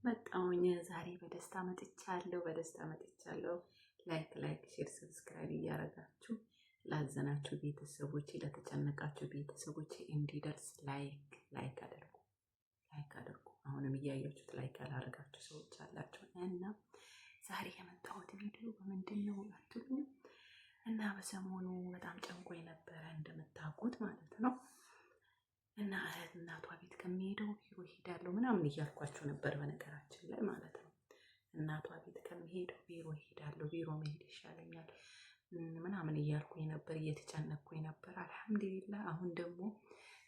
መጣሁኝ ዛሬ በደስታ መጥቻለሁ። ላይክ ሼር ሰብስክራይብ እያደረጋችሁ ላዘናችሁ ቤተሰቦቼ ለተጨነቃችሁ ቤተሰቦቼ እንዲደርስ ላይክ አድርጉ። አሁንም እያያችሁት ላይክ ያላረጋችሁ ሰዎች አላችሁ እና ዛሬ የመጣሁት ቪዲዮ በምንድን ነው አትሉኝ? እና በሰሞኑ በጣም ጨንቆኝ ነበረ እንደምታውቁት ማለት ነው። እና እናቷ ቤት ከሚሄደው ቢሮ ሄዳለሁ ምናምን እያልኳቸው ነበር በነገራችን ላይ ማለት ነው። እናቷ ቤት ከሚሄደው ቢሮ ሄዳለሁ፣ ቢሮ መሄድ ይሻለኛል ምናምን እያልኩኝ ነበር፣ እየተጨነቅኩኝ ነበር። አልሐምዱሊላህ አሁን ደግሞ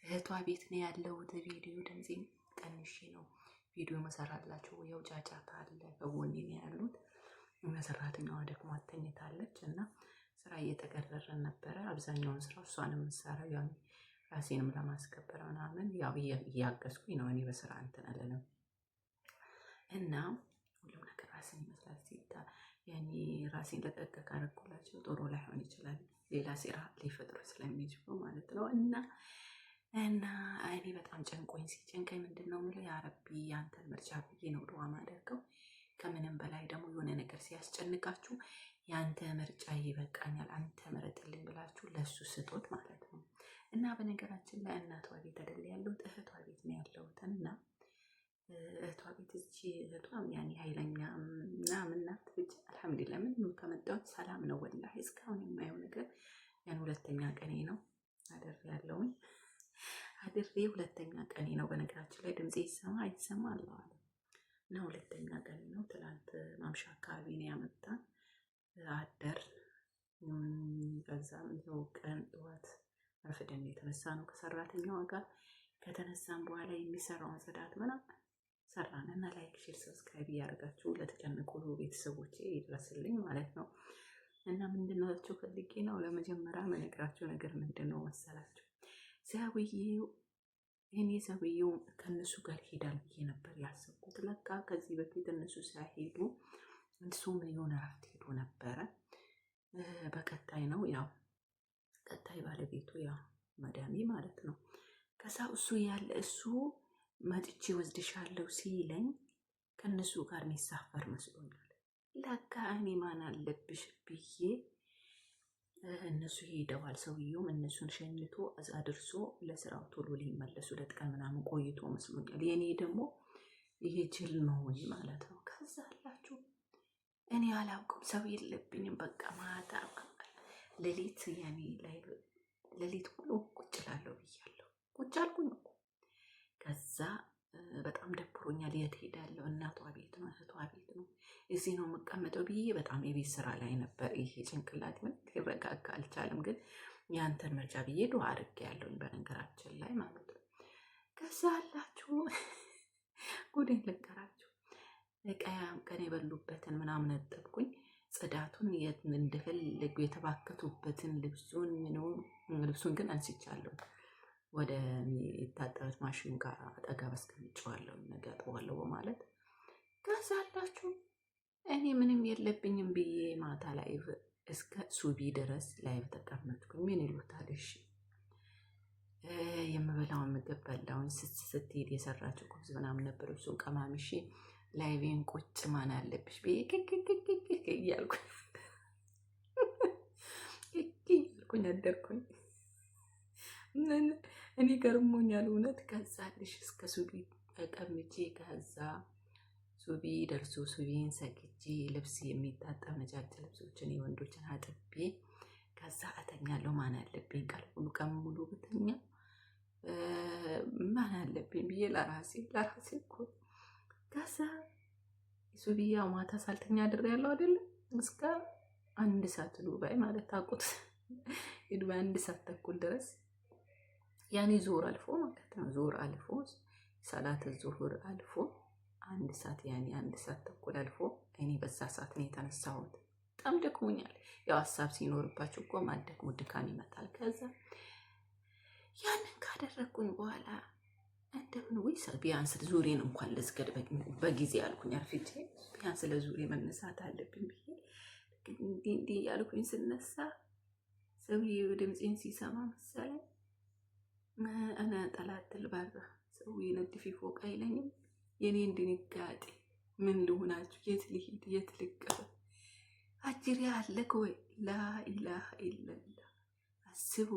እህቷ ቤት ነው ያለሁት። ቪዲዮ ድምፄን ቀንሼ ነው ቪዲዮ መሰራላችሁ። ያው ጫጫታ አለ፣ ከጎኔ ነው ያሉት። ሰራተኛዋ ደግሞ ተኝታለች እና ስራ እየተቀረረን ነበረ። አብዛኛውን ስራ እሷን የምትሰራው ያው ራሴንም ለማስከበር ምናምን ያው እያገዝኩኝ ነው። እኔ በስራ እንትን አለንም እና ሁሉም ነገር ራስን ይመስላል ሲታ ያኔ ራሴን ለቀቅ ካረኩላቸው ጥሩ ላይሆን ይችላል፣ ሌላ ስራ ሊፈጥሩ ስለሚችሉ ማለት ነው። እና እኔ በጣም ሲጨንቀኝ ምንድን ነው የምለው ያ ረቢ ያንተን ምርጫ ብዬ ነው ዱዓ ማደርገው። ከምንም በላይ ደግሞ የሆነ ነገር ሲያስጨንቃችሁ ያንተ ምርጫ ይበቃኛል፣ አንተ ምረጥልኝ ብላችሁ ለሱ ስጦት ማለት ነው። እና በነገራችን ላይ እናቷ ቤት አይደል ያለሁት፣ እህቷ ቤት ነው ያለሁት። እና እህቷ ቤት እህቷም ያኔ ኃይለኛ ምናምን ናት። ብቻ አልሐምዱሊላህ ምንም ከመጣሁት ሰላም ነው ወላሂ። እስካሁን የማየው ነገር ያን ሁለተኛ ቀኔ ነው አድሬ ሁለተኛ ቀኔ ነው። በነገራችን ላይ ድምጼ አይሰማ አለው እና ሁለተኛ ቀኔ ነው። ትላንት ማምሻ አካባቢ ነው ያመጣን አደር። ከዛም ይኸው ቀን ጠዋት ረፍደን የተነሳ ነው ከሰራተኛዋ ጋር። ከተነሳን በኋላ የሚሰራውን ጽዳት ምናምን ሰራን እና ላይክ ሼር ሰብስክራይብ እያደረጋችሁ ለተጨነቁ ቤተሰቦቼ ይድረስልኝ ማለት ነው። እና ምንድነው ፈልጌ ነው ለመጀመሪያ መነግራችሁ ነገር ምንድነው መሰላችሁ? ሰውዬው ከነሱ ጋር ይሄዳል ብዬ ነበር ያሰብኩት። ለካ ከዚህ በፊት እነሱ ሳይሄዱ እሱ ምን የሆነ እረፍት ሄዶ ነበረ። በቀጣይ ነው ያው ቀጣይ ባለቤቱ ያው መዳሜ ማለት ነው። ከዛ እሱ መጥቼ ወስድሻለሁ ሲለኝ ከነሱ ጋር የሚሳፈር መስሎኛል። ለካ እኔ ማን አለብሽ ብዬ እነሱ ሄደዋል። ሰውየውም እነሱን ሸኝቶ አድርሶ ለስራው ቶሎ ሊመለሱ ሁለት ቀን ምናምን ቆይቶ መስሎኛል። የኔ ደግሞ ይሄ ጅል ነው ማለት ነው። ከዛ አላችሁ እኔ አላውቅም፣ ሰው የለብኝም። በቃ ማታ ሌሊት ያኔ ላይ ሌሊት ሁሉ ቁጭ እላለሁ ብያለሁ። ቁጭ አልኩኝ እኮ። ከዛ በጣም ደብሮኛል። የት ሄዳለሁ? እናቷ ቤት ነው፣ እህቷ ቤት ነው፣ እዚህ ነው የምቀመጠው ብዬ በጣም የቤት ስራ ላይ ነበር። ይሄ ጭንቅላት ምን ሊረጋጋ አልቻለም። ግን ያንተን ምርጫ ብዬ ዱዓ አድርጌያለሁኝ በነገራችን ላይ ማለት ነው። ከዛ አላችሁ ጉዴን ልንገራችሁ። ቀን የበሉበትን ምናምን አጠብኩኝ። ጽዳቱን እንደፈለጉ የተባከቱበትን ልብሱን ግን አንስቻለሁ። ወደ የታጠበት ማሽን ጋር አጠገብ አስቀምጬዋለሁ፣ ነገ አጥበዋለሁ በማለት። ከዛ አላችሁ እኔ ምንም የለብኝም ብዬ ማታ ላይቭ እስከ ሱቢ ድረስ ላይቭ ተቀመጥኩኝ። ምን ይሉታል? እሺ የምበላውን ምግብ በላውን። ስትሄድ የሰራችው ኩብዝ ምናምን ነበር፣ እሱን ቀማምሼ ላይቬን ቁጭ ማን አለብሽ ብዬ እያልኩኝ አደርኩኝ። እኔ ገርሞኛል እውነት። ከዛ ልሽ እስከ ሱቢ ተቀምጬ ከዛ ሱቢ ደርሶ ሱቢን ሰግጄ ልብስ የሚታጠብ ነጫጭ ልብሶችን የወንዶችን አጥቤ ከዛ እተኛለሁ። ማን አለብኝ ቀን ሙሉ ብተኛ ማን አለብኝ ብዬ ለራሴ እኮ። ከዛ ሱቢያ ማታ ሳልተኛ አድሬያለሁ አይደለም እስከ 1 ሰዓት ዱባይ ማለት ታውቁት የዱባይ 1 ሰዓት ተኩል ድረስ ያኔ ዞር አልፎ ማለት ነው። ዞር አልፎ ሰላት ዙሁር አልፎ 1 ሰዓት ያኔ 1 ሰዓት ተኩል አልፎ እኔ በዛ ሰዓት ነው የተነሳሁት። በጣም ደክሞኛል። ያው ሀሳብ ሲኖርባችሁ እኮ ማደክሙ ድካም ይመጣል። ከዛ ያንን ካደረኩኝ በኋላ እንደምን ቢያንስ ዙሬን እንኳን ልስገድ በጊዜ አልኩኝ። አርፍጄ ቢያንስ ለዙሬ መነሳት አለብኝ ብዬ እንዲህ ያልኩኝ ስነሳ ሰውዬው ድምፄን ሲሰማ መሰለኝ እኔ ጠላት ልባራ ሰው ይነድፍ ፎቅ አይለኝም። የኔን ድንጋጤ ምን ልሆናችሁ? የት ልሂድ? የት ልቀር? አጅሬ አለክ ወይ? ላኢላሃ ኢለላ። አስቡ።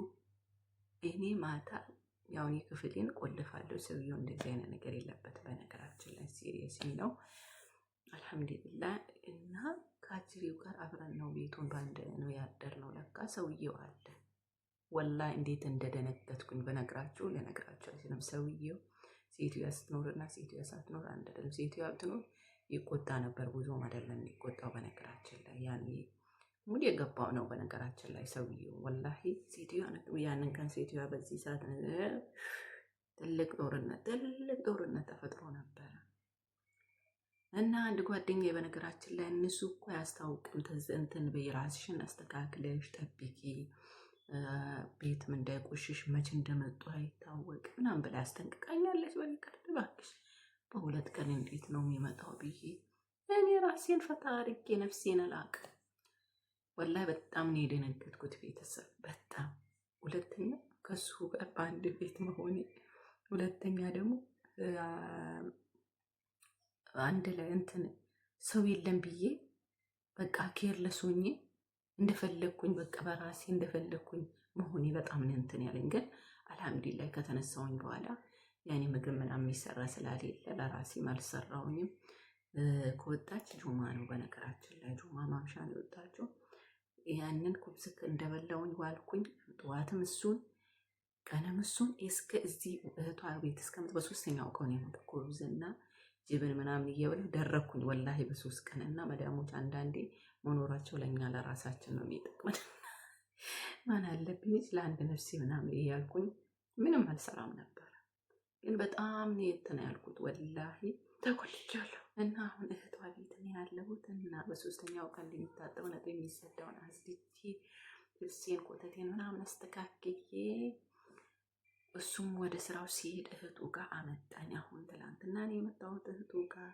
እኔ ማታ ያው ክፍሌን ቆልፋለሁ። ሰውየው እንደዚህ አይነት ነገር የለበት። በነገራችን ላይ ሲሪየስ ነው። አልሐምዱሊላህ። እና ከአጅሬው ጋር አብረን ነው ቤቱን በአንድ ነው ያደርነው። ለካ ሰውየው አለ። ወላሂ እንዴት እንደደነገጥኩኝ በነግራችሁ ልነግራችሁ አልችልም። ሰውየው ሴትዮዋ ስትኖርና ሴትዮዋ ሳትኖር አንድ አይደለም። ሴትዮዋ ብትኖር ይቆጣ ነበር፣ ብዙም አይደለም የሚቆጣው። በነገራችን ላይ ያኔ ሙሉ የገባው ነው። በነገራችን ላይ ሰውየው ወላሂ ሴትዮዋ ያንን ቀን ሴትዮዋ በዚህ ሰዓት ትልቅ ጦርነት ተፈጥሮ ነበረ። እና አንድ ጓደኛዬ በነገራችን ላይ እነሱ እኮ ያስታውቅም እንትን በይ ራስሽን አስተካክለሽ ጠብቂ፣ ቤትም እንዳይቆሽሽ መች እንደመጡ አይታወቅ ምናምን ብላ ያስጠንቅቃኛለች። በነገር እባክሽ በሁለት ቀን እንዴት ነው የሚመጣው ብዬ እኔ ራሴን ፈታ አድርጌ ነፍሴን አላቅ። ወላሂ በጣም ነው የደነገጥኩት ቤተሰብ በጣም። ሁለተኛ ከሱ ጋር በአንድ ቤት መሆኔ፣ ሁለተኛ ደግሞ አንድ ላይ እንትን ሰው የለም ብዬ በቃ ኬርለስ ሆኜ እንደፈለግኩኝ በቃ በራሴ እንደፈለግኩኝ መሆኔ በጣም ነው እንትን ያለኝ። ግን አልሐምዱሊላህ ከተነሳውኝ በኋላ ያኔ ምግብ ምናምን የሚሰራ ስላሌለ ለራሴም አልሰራውኝም። ከወጣች ጁማ ነው በነገራችን ላይ ጁማ ማምሻ ነው የወጣችው። ያንን ኩብስክ እንደበላውኝ ዋልኩኝ። ጠዋትም እሱን ቀንም እሱን እስከ እዚህ እህቷ ቤት እስከምት በሶስተኛው ቀን ነው ኩብዝና ጅብን ምናምን እየበላሁ ደረኩኝ። ወላሂ በሶስት ቀን። እና መዳሞች አንዳንዴ መኖራቸው ለእኛ ለራሳችን ነው የሚጠቅመን። ማን አለብኝ ለአንድ ነፍሴ ምናምን እያልኩኝ ምንም አልሰራም ነበር። ግን በጣም እንትን ያልኩት ወላሂ ተቆልቻለሁ። እና አሁን እህቷ ቤት ነው ያለሁት። እና በሶስተኛው ቀን የሚታጠው ነበር የሚሰዳውን አስድቼ ልብሴን ኮተቴን ምናምን አስተካክዬ እሱም ወደ ስራው ሲሄድ እህቱ ጋር አመጣኝ። አሁን ትላንትና ነው የመጣሁት እህቱ ጋር።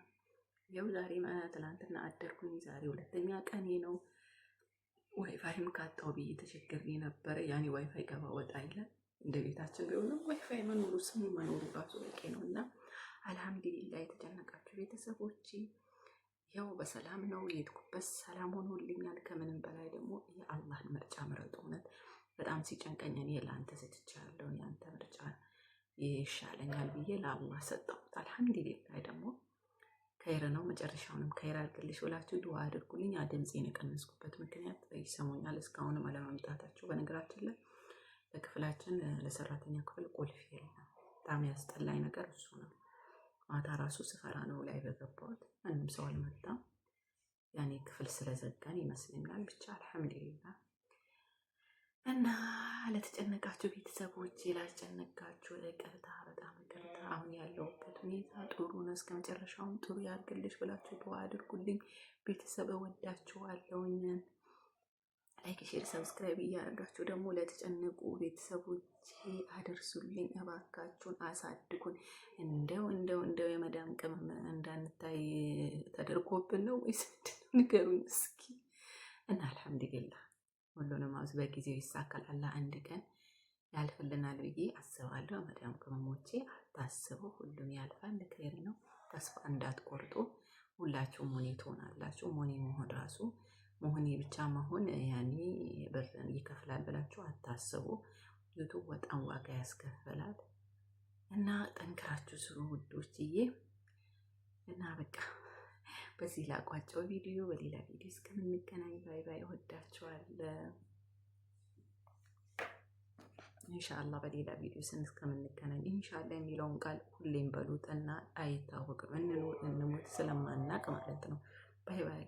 ያው ዛሬ ትላንትና አደርኩኝ። ዛሬ ሁለተኛ ቀኔ ነው። ዋይፋይም ካጣው ብዬ ተቸግሬ ነበረ። ያኔ ዋይፋይ ገባ ወጣ ይላል። እንደ ቤታችን ቢሆንም ዋይፋይ መኖሩ ስሙ መኖሩ ራሱ በቂ ነው። እና አልሐምዱሊላህ የተጨነቃችሁ ቤተሰቦች ያው በሰላም ነው የሄድኩበት፣ ሰላም ሆኖልኛል። ከምንም በላይ ደግሞ የአላህን ምርጫ ምረጡ። እውነት በጣም ሲጨንቀኝ እኔ ለአንተ ሰጥቻለሁ፣ የአንተ ምርጫ ይሻለኛል ብዬ ለአላህ ሰጠሁት። አልሐምዱሊላህ ደግሞ ከይር ነው። መጨረሻውንም ከይር አድርግልሽ ብላችሁ ዱዓ አድርጉልኝ። ድምፄን የቀነስኩበት ምክንያት ይሰሙኛል እስካሁንም አለመምጣታችሁ። በነገራችን ላይ ለክፍላችን ለሰራተኛ ክፍል ቁልፍ የለም። በጣም ያስጠላኝ ነገር እሱ ነው። ማታ ራሱ ስፈራ ነው ላይ በገባሁት ማንም ሰው አልመጣም። ያኔ ክፍል ስለዘጋን ይመስለኛል። ብቻ አልሐምዱሊላህ። እና ለተጨነቃችሁ ቤተሰቦች ላስጨነቃችሁ ይቅርታ፣ በጣም ይቅርታ። አሁን ያለሁበት ሁኔታ ጥሩ ነው፣ እስከ መጨረሻውም ጥሩ ያድርግልሽ ብላችሁ ዱዓ አድርጉልኝ። ቤተሰብ እወዳችኋለሁኝ። ላይክ፣ ሼር፣ ሰብስክራይብ እያደረጋችሁ ደግሞ ለተጨነቁ ቤተሰቦች አደርሱልኝ። እባካችሁን አሳድጉን። እንደው የመዳም ቅመም እንዳንታይ ተደርጎብን ነው ወይስ ንገሩኝ እስኪ። እና አልሐምዱሊላህ ሁሉንም አውዝ በጊዜው ይሳካል። አንድ ቀን ያልፍልናል ብዬ አስባለሁ። መዳም ቅመሞቼ አታስቡ፣ ሁሉም ያልፋል። ለኸይር ነው። ተስፋ እንዳትቆርጡ። ሁላችሁም ሞኔ ትሆናላችሁ። ሞኔ መሆን ራሱ መሆኔ ብቻ መሆን ያኔ ብር ይከፍላል ብላችሁ አታስቡ። ዩቱብ በጣም ዋጋ ያስከፍላል። እና ጠንክራችሁ ስሩ ውዶችዬ። እና በቃ በዚህ ላቋጨው ቪዲዮ። በሌላ ቪዲዮ እስከምንገናኝ ባይ ባይ። እወዳችኋለሁ። ኢንሻአላህ በሌላ ቪዲዮ እስከምንገናኝ። ኢንሻአላህ የሚለውን ቃል ሁሌም በሉት እና አይታወቅም። እንሞት ስለማናቅ ማለት ነው። ባይ ባይ።